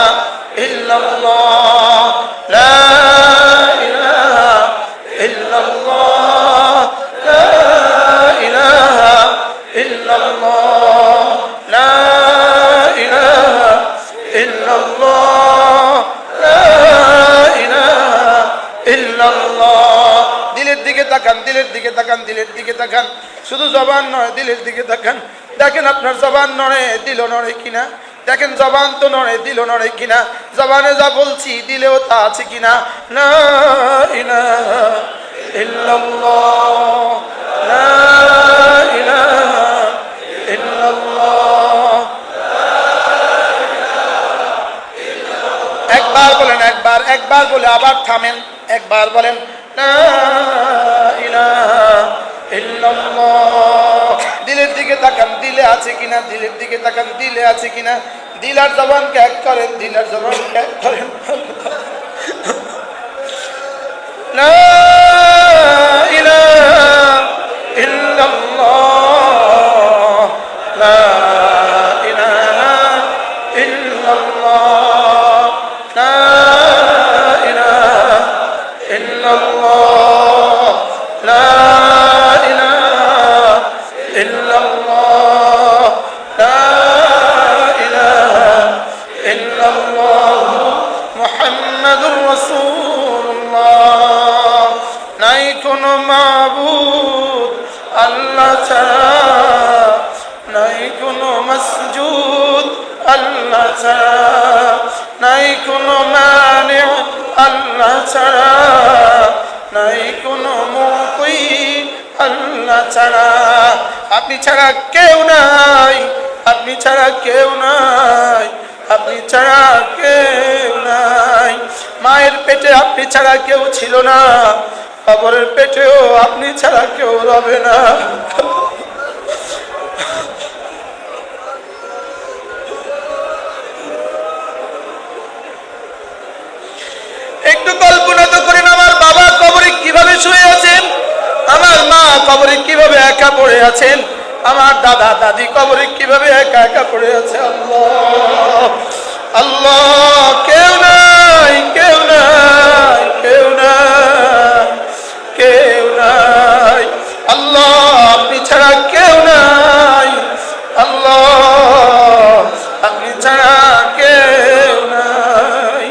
ইল্লাল্লাহ লা ইলাহা ইল্লাল্লাহ লা ইলাহা ইল্লাল্লাহ লা ইলাহা ইল্লাল্লাহ লা ইলাহা ইল্লাল্লাহ। দিলের দিকে তাকান, দিলের দিকে তাকান, দিলের দিকে তাকান, শুধু জবান নয় দিলের দিকে তাকান। দেখেন আপনার জবান নড়ে, দিল নড়ে কিনা। দেখেন জবান তো নড়ে, দিল নড়ে কিনা। জবানে যা বলছি দিলেও তা আছে কিনা। লা ইলাহা ইল্লাল্লাহ লা ইলাহা ইল্লাল্লাহ। একবার বলেন, একবার, একবার বলে আবার থামেন। একবার বলেন লা ইলাহা ইল্লাল্লাহ। দিলের দিকে তাকান, দিলে আছে কিনা। দিলের দিকে তাকান, দিলে আছে কিনা। দিল আর জবানকে এক করেন, দিল আর জবানকে এক করেন। লা ইলাহা ইল্লাল্লাহ লা ইলাহা ইল্লাল্লাহ লা ইলাহা ইল্লাল্লাহ লা ইলাহা ইল্লাল্লাহ লা ইলাহা ইল্লাল্লাহ মুহাম্মাদুর রাসূলুল্লাহ। নাই কোনো মাবুদ আল্লাহ ছাড়া, নাই কোনো মাসজুদ আল্লাহ ছাড়া, নাই কোনো মানি আল্লাহ ছাড়া, নাই কোনো মুতি আল্লাহ ছাড়া। আপনি ছাড়া কেউ নাই, আপনি ছাড়া কেউ নাই, আপনি ছাড়া কেউ নাই। মায়ের পেটে আপনি ছাড়া কেউ ছিল না, কবরের পেটেও আপনি ছাড়া কেউ রবে না। একটু কল্পনা তো করেন, আমার বাবা কবরে কিভাবে শুয়ে আছেন, আমার মা কবরে কিভাবে একা পড়ে আছেন, আমার দাদা দাদি কবরে কিভাবে একা একা পড়ে আছে। আল্লাহ আল্লাহ, কেউ নাই, কেউ নাই, কেউ নাই, কেউ নাই। আল্লাহ আপনি ছাড়া কেউ নাই, আল্লাহ আপনি ছাড়া কেউ নাই।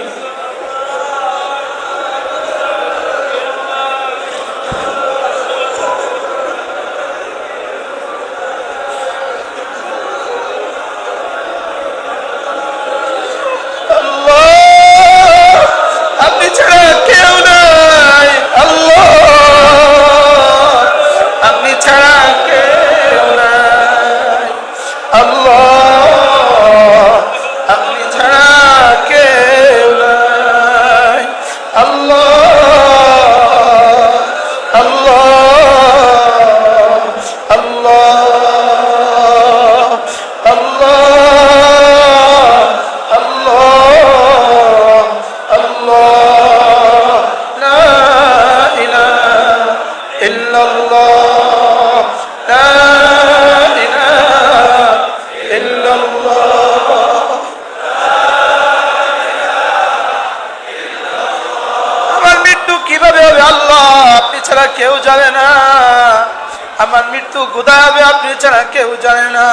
আপনি ছাড়া কেউ নাই, আল্লাহ আপনি ছাড়া কেউ নাই, আল্লাহ আপনি ছাড়া কেউ নাই, আল্লাহ আল্লাহ আল্লাহ আল্লাহ আল্লাহ লা ইলাহা ইল্লাল্লাহ লা ইলাহা ইল্লাল্লাহ। আমার মৃত্যু কিভাবে হবে আল্লাহ আপনি ছাড়া কেউ জানে না। আমার মৃত্যু কোথায় হবে আপনি ছাড়া কেউ জানে না।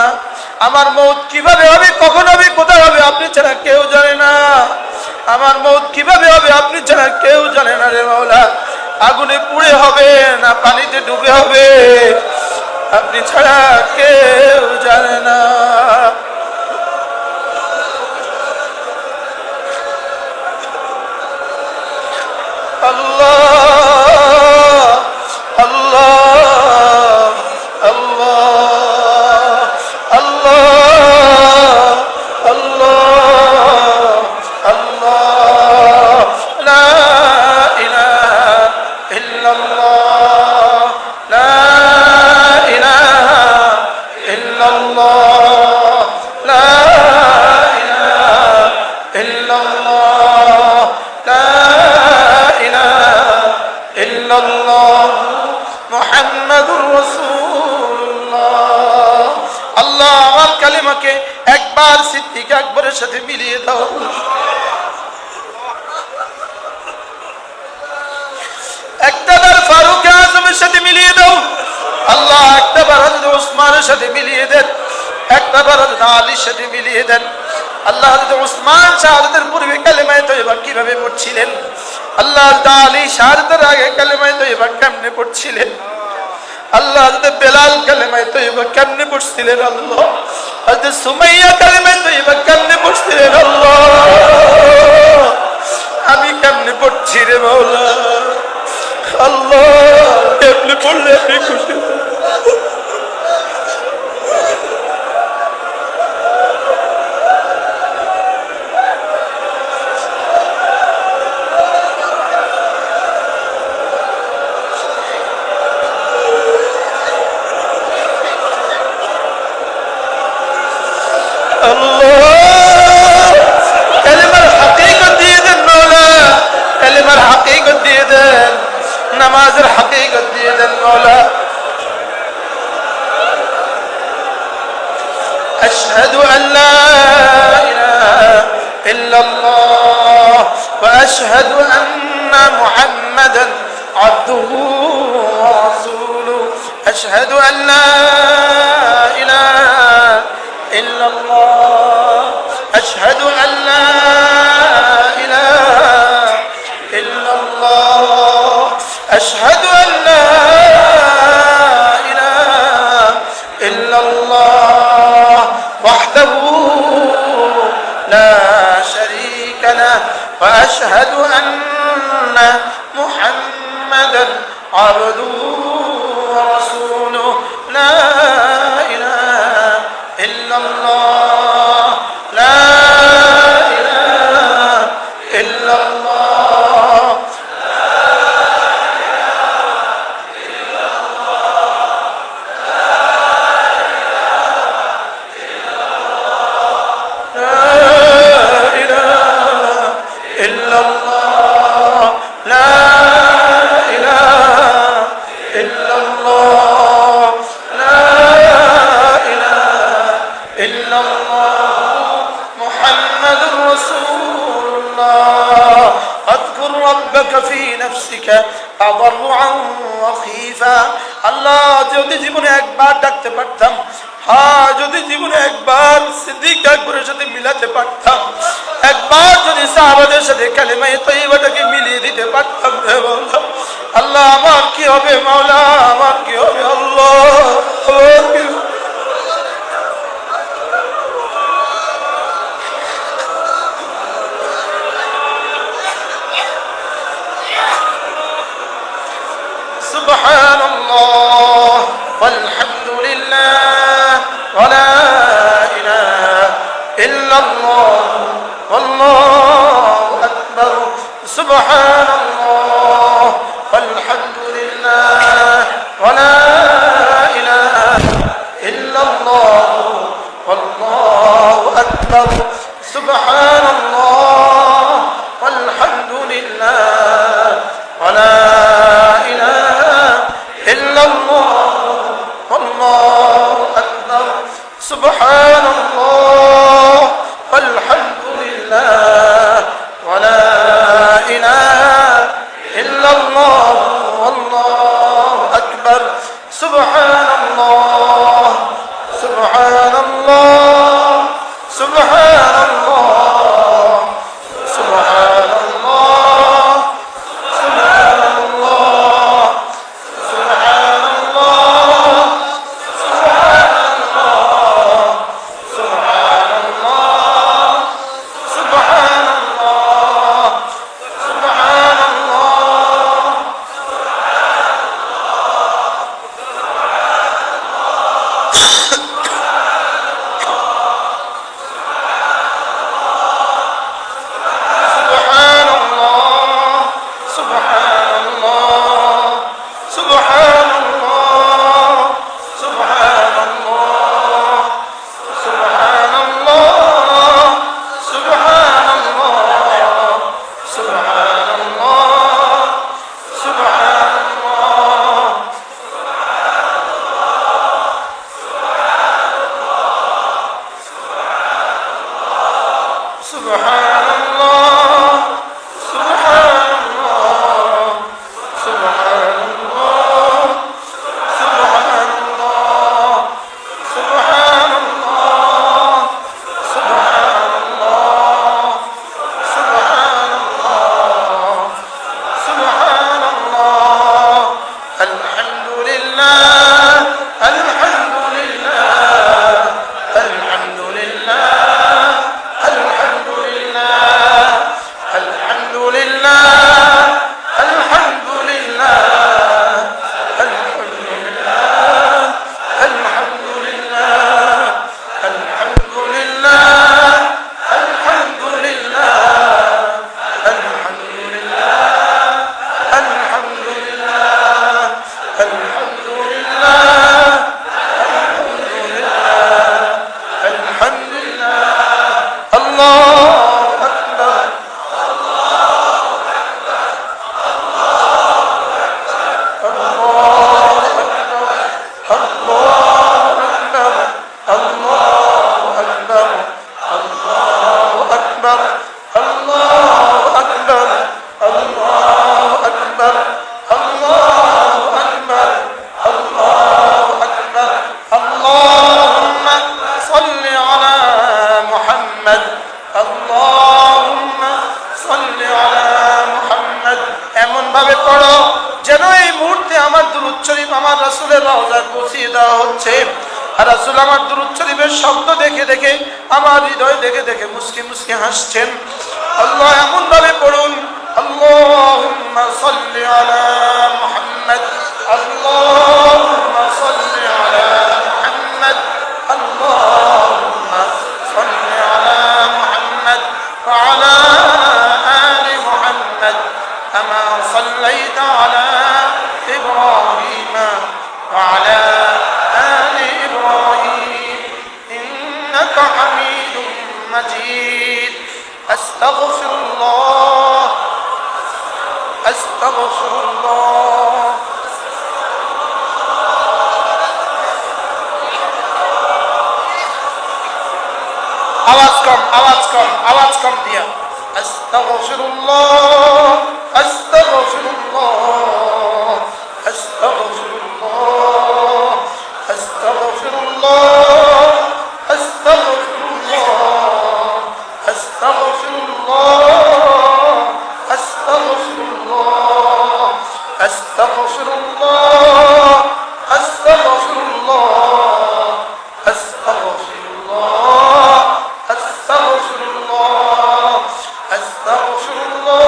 আমার মৌত কিভাবে হবে, কখন হবে, কোথায় হবে আপনি ছাড়া কেউ জানে না। আমার মৌত কিভাবে হবে আপনি ছাড়া কেউ জানে না রে মাওলা। আগুনে পুড়ে হবে না পানিতে ডুবে হবে আপনি ছাড়া কেউ জানে না। আল্লাহ আল্লাহ আল্লাহ আল্লাহ আল্লাহ আল্লাহ লা ইলাহা ইল্লাল্লাহ লা ইলাহা ইল্লাল্লাহ লা ইলাহা ইল্লাল্লাহ লা ইল্লাল্লাহ মুহাম্মাদুর রাসূলুল্লাহ। আল্লাহ আমার কালিমাকে একবার সিদ্দিক আকবরের সাথে মিলিয়ে দাও, একটাবার ফারুক আজমের সাথে মিলিয়ে দাও। আল্লাহ একটাবার হযরত ওসমানের সাথে মিলিয়ে দেন, একটাবার হযরত আলীর সাথে মিলিয়ে দেন। আল্লাহ হযরত ওসমান শাহাদাতের পূর্বে কালেমায়ে তয়্যিবা কিভাবে পড়ছিলেন, আল্লাহ হযরত আলী শাহাদাতের আগে কালেমায়ে তয়্যিবা কেমনে পড়ছিলেন, আল্লাহ হযরত বেলাল কালেমায়ে তয়্যিবা কেমনে পড়ছিলেন, আল্লাহ হযরত সুমাইয়া কালেমায়ে তয়্যিবা কেমনে পড়ছিলেন, আল্লাহ আমি কেমনে পড়ছি রে মাওলা, আল্লাহ কেমনে পড়লে আপনি খুশি। নামাজের হাকিকত দিয়ে দেন মাওলা। আশহাদু আল্লা ইলাহা ইল্লাল্লাহ ওয়া আশহাদু আন্না মুহাম্মাদান আবদুহু ওয়া রাসূলুহু। আশহাদু আল্লা ইলাহা ইল্লাল্লাহ আশহাদু আল্লা ইলাহা ইল্লাল্লাহ أشهد أن لا إله إلا الله وحده لا شريك له وأشهد أن محمدا عبده ورسوله لا إله إلا الله لا إله إلا الله আল্লাহ যদি জীবনে একবার ডাকতে পারতাম, হ্যাঁ যদি জীবনে একবার সিদ্দিক আকবরের সাথে মিলাতে পারতাম, একবার যদি সাহাবাদের সাথে কালেমায়ে তয়্যিবাটাকে মিলিয়ে দিতে পারতাম রে মাওলা, আল্লাহ আমার কি হবে মাওলা, আমার কি হবে আল্লাহ, আমার কি হবে? سبحان الله والحمد لله ولا إله إلا الله والله أكبر. سبحان الله والحمد لله ولا إله إلا الله والله أكبر. سبحان الله والحمد لله ولا إلا الله والله أكبر. سبحان الله والحمد لله ولا إله আকবার, আল্লাহু আকবার, আল্লাহু আকবার। আল্লাহুম্মা সাল্লি আলা মুহাম্মদ, আল্লাহুম্মা সাল্লি আলা মুহাম্মদ। এমন ভাবে পড়ো যেন এই মুহূর্তে আমার দুরূদ শরীফ আমার রাসূলের রওজায় পৌঁছিয়ে দেওয়া হচ্ছে। আর রাসূল আমার দুরূদ শরীফের শব্দ দেখে দেখে, আমার হৃদয় দেখে দেখে মুস্কি মুস্কি হাসছেন। আল্লাহ এমন ভাবে পড়ুন, আল্লাহুম্মা সাল্লি আলা মুহাম্মদ, আল্লাহুম্মা সাল্লি আলা মুহাম্মদ, আল্লাহুম্মা সাল্লি আলা মুহাম্মদ ওয়া আলা আলি মুহাম্মদ কামা সাল্লাইতা আলা ইব্রাহিম ওয়া আলা আলি ইব্রাহিম ইন্নাকা হামিদুম মাজিদ। আস্তাগফিরুল্লাহ, আস্তাগফিরুল্লাহ। আওয়াজ কম, আওয়াজ কম, আওয়াজ কম দিয়া। আস্তাগফিরুল্লাহ, আস্তাগফিরুল্লাহ, আস্তাগফিরুল্লাহ, আস্তাগফিরুল্লাহ, আস্তাগফিরুল্লাহ, আস্তাগফিরুল্লাহ, আস্তাগফিরুল্লাহ, আস্তাগফিরুল্লাহ, আস্তাগফিরুল্লাহ, আস্তাগফিরুল্লাহ, আস্তাগফিরুল্লাহ, আস্তাগফিরুল্লাহ।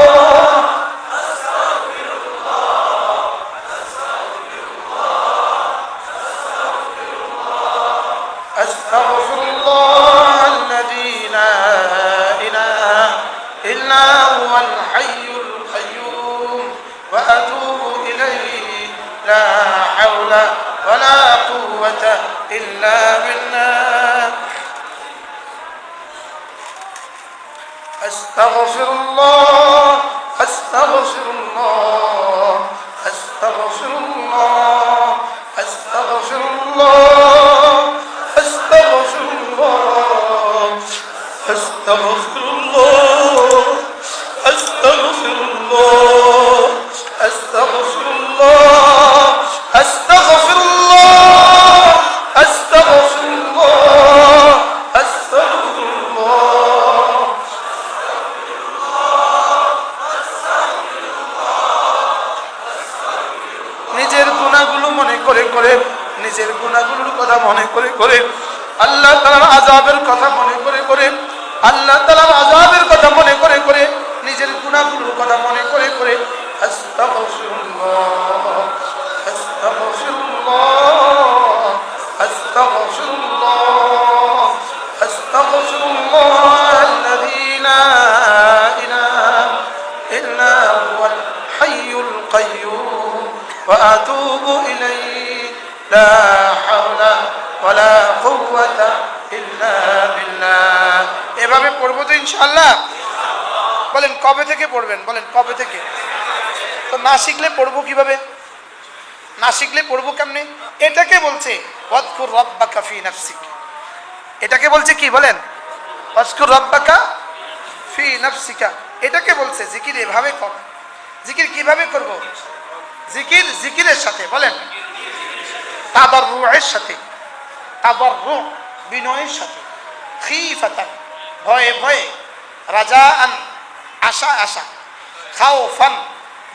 أستغفر الله الذي لا إله إلا هو الحي القيوم وأتوب إليه لا حول ولا قوة إلا بالله أستغفر الله أستغفر الله أستغفر الله أستغفر الله أستغفر الله أستغفر الله أستغفر الله أستغفر الله أستغفر الله أستغفر الله أستغفر الله নিজের গুনাহগুলো মনে করে করে, নিজের গুনাহগুলোর কথা মনে করে করে, আল্লাহ তাআলার আযাবের কথা মনে করে করে, আল্লাহ তাআলার আযাবের কথা মনে করে করে, নিজের গুনাহগুলোর কথা মনে করে করে আস্তাগফিরুল্লাহ, আস্তাগফিরুল্লাহ, আস্তাগফিরুল্লাহ, আস্তাগফিরুল্লাহ আল্লাযী লা ইলাহা ইল্লা হুয়াল হাইয়ুল কাইয়্যুম ওয়া আতুবু ইলাইহি লা হাওলা ওয়ালা কুওয়াতা ইল্লা বিল্লাহ। এভাবে পড়বো তো ইনশাআল্লাহ? বলেন কবে থেকে পড়বেন? বলেন কবে থেকে? তো না শিখলে পড়বো কিভাবে? না শিখলে পড়বো কেমনে? এটাকে বলছে ওয়াজকুর রাব্বাকা ফি নাফসিক। এটাকে বলছে কি বলেন? ওয়াজকুর রাব্বাকা ফি নাফসিকা। এটাকে বলছে জিকির এভাবে কর। জিকির কিভাবে করব? জিকির জিকিরের সাথে, বলেন তাদাররুয়ের সাথে, তাদাররু বিনয়ের সাথে, খিফাতান ভয়ে ভয়ে, রাজাআন আশা আশা, খাওফান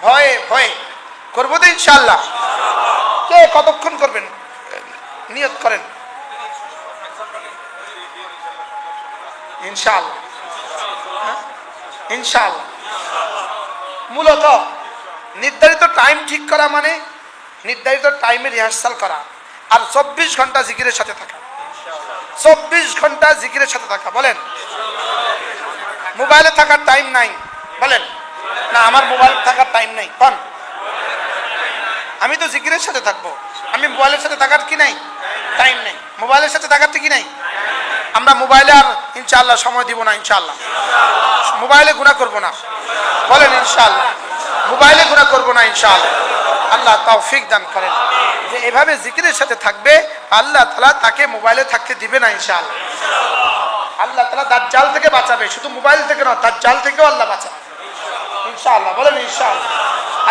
ভয়ে ভয়ে করবো তো ইনশাআল্লাহ? কে কতক্ষণ করবেন নিয়ত করেন? ইনশাআল্লাহ, ইনশাআল্লাহ। মূলত নির্ধারিত টাইম ঠিক করা মানে নির্ধারিত টাইমে রিহার্সাল করা, আর 24 ঘন্টা জিকিরের সাথে থাকা। 24 ঘন্টা জিকিরের সাথে থাকা, বলেন। মোবাইলে থাকার টাইম নাই, বলেন না আমার মোবাইল থাকার টাইম নাই। কোন? আমি তো জিকিরের সাথে থাকবো, আমি মোবাইলের সাথে থাকার কি নাই? টাইম নাই। মোবাইলের সাথে থাকার কি নাই? আমরা মোবাইলে আর ইনশাআল্লাহ সময় দিব না। ইনশাআল্লাহ মোবাইলে গুনাহ করব না, বলেন ইনশাআল্লাহ মোবাইলে গুনাহ করব না ইনশাআল্লাহ। আল্লাহ তৌফিক দান করেন যে এভাবে জিকিরের সাথে থাকবে, আল্লাহ তাআলা তাকে মোবাইলে থাকতে দিবে না ইনশাআল্লাহ। আল্লাহ তাআলা দাজ্জাল থেকে বাঁচাবে, শুধু মোবাইল থেকে না, দাজ্জাল থেকেও আল্লাহ বাঁচাবে ইনশাআল্লাহ, বলেন ইনশাআল্লাহ।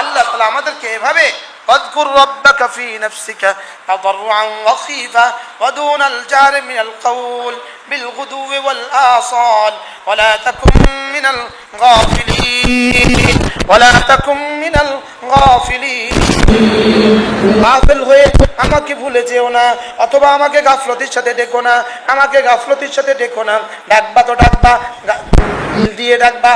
আল্লাহ তাআলা আমাদেরকে এভাবে واذكر ربك في نفسك تضرعا وخيفا ودون الجهر من القول بالغدو والآصال ولا تكن من الغافلين ولا تكن من الغافلين গাফিল হয়ে আমাকে ভুলে যেও না, অথবা আমাকে গাফলতির সাথে ডেকো না, আমাকে গাফলতির সাথে ডেকো না। ডাকবা তো ডাকবা, দিয়ে ডাকবা,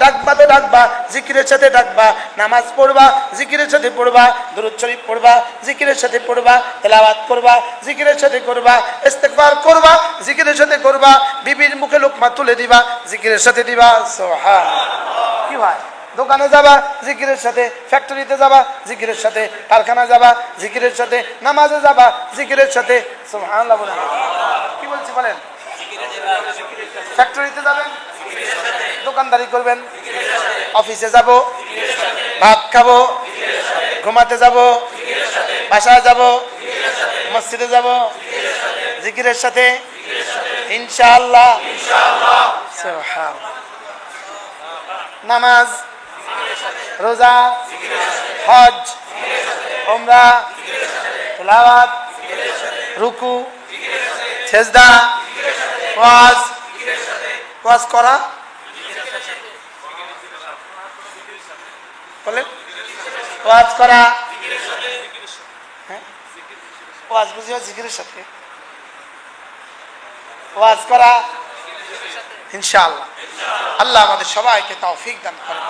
ডাকবা তো ডাকবা, জিকিরের সাথে ডাকবা, নামাজ পড়বা, জিকিরের সাথে পড়বা, দুরূদ শরীফ পড়বা, জিকিরের সাথে পড়বা, তেলাওয়াত করবা, জিকিরের সাথে করবা, ইস্তিগফার করবা, জিকিরের সাথে করবা, বিবির মুখে লোকমা তুলে দিবা, জিকিরের সাথে দিবা। সুবহানাল্লাহ। কি ভাই, দোকানে যাবা জিকিরের সাথে, ফ্যাক্টরিতে যাবা জিকিরের সাথে, কারখানা যাবা জিকিরের সাথে, নামাজে যাবা জিকিরের সাথে। সুবহানাল্লাহ বলেন। কি বলছি বলেন? ফ্যাক্টরিতে যাবেন, দোকানদারি করবেন, অফিসে যাব, ভাত খাবো, ঘুমাতে যাব, বাসায় যাব, মসজিদে যাব, জিকিরের সাথে ইনশাআল্লাহ। সুবহানাল্লাহ। নামাজ, রোজা, হজ, উমরা, তেলাওয়াত, রুকু, সেজদা, ওয়াজ করা, বলেন ওয়াজ করা, ওয়াজ বুঝিও জিকিরের সাথে, ওয়াজ করা ইনশাআল্লাহ। আল্লাহ আমাদের সবাইকে তৌফিক দান করেন।